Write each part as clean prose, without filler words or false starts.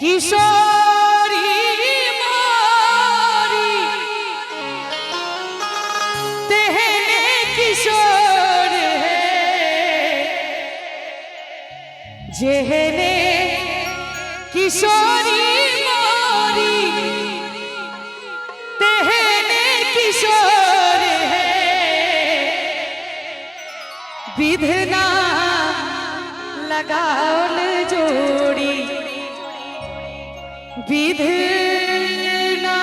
किशोरी मोरी तेहने किशोर है जेहने किशोरी मोरी तेहने किशोर है विधना लगाओल जोड़ी विधना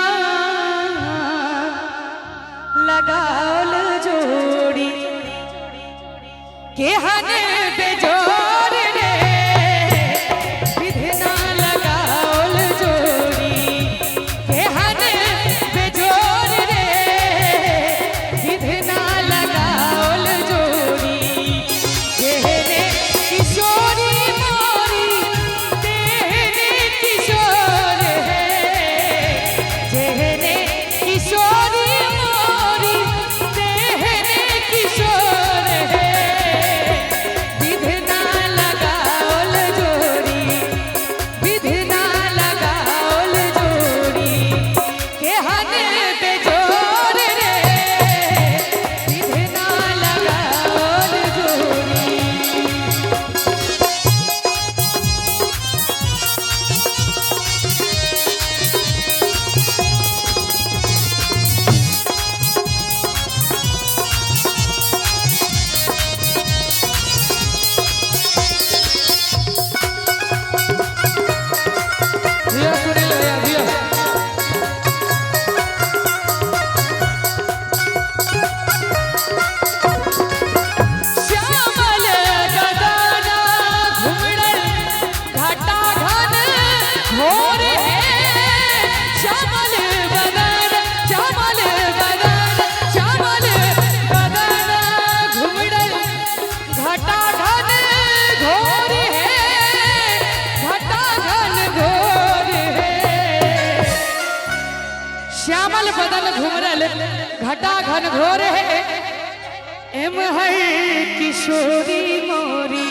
लगाओल जोड़ी के हन बेजोर रे विधना लगाओल जोड़ी के हन बेजोर रे विधना लगाओल जोड़ी जेहने किशोरी मोरी तेहने किशोर है जेहने किशोरी मोरी तेहने किशोर है विधना लगाओल जोड़ी विधना लगाओल जोड़ी के हन बेजोर रे विधना लगाओल जोड़ी। दिया सुनील भैया दिया श्यामल गगना घुमड़ल घाटा घन घोर है श्यामल गगन श्यामल गगन श्यामल गगना घुमड़ल घाटा घन घोर है घाटा घन घोर है श्यामल बदन घुमरल घटा घन घोर है एम है किशोरी मोरी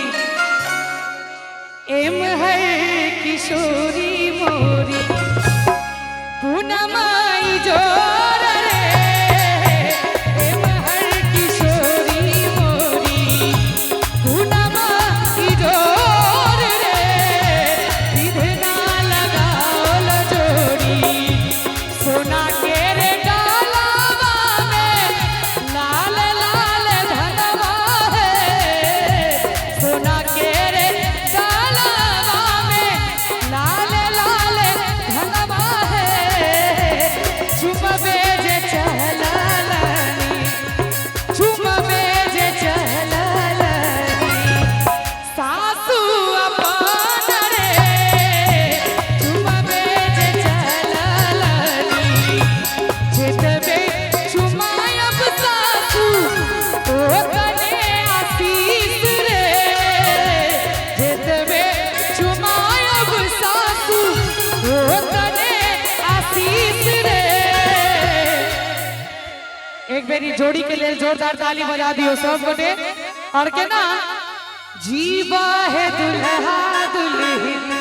एम है किशोरी मोरी पूनमाई जोर रे एम है किशोरी मोरी पूनमाई जोर रे विधना लगाओल जोड़ी सोना के रे डालावा में लाल लाल धनवा है सोना के रे डालावा में लाल लाल धनवा है चुमबे जे चहलानी चुमबे जे चहलानी सासू अपन रे चुमबे जे चहलानी जेतबे चुमायब सासू ओ कने आशीष रे जेतबे चुमायब सासू ओ कने आशीष रे। एक बेरी जोड़ी के लिए जोरदार ताली बजा दियो सब गोटे और के ना जीवा है दुल्हा दुल्हन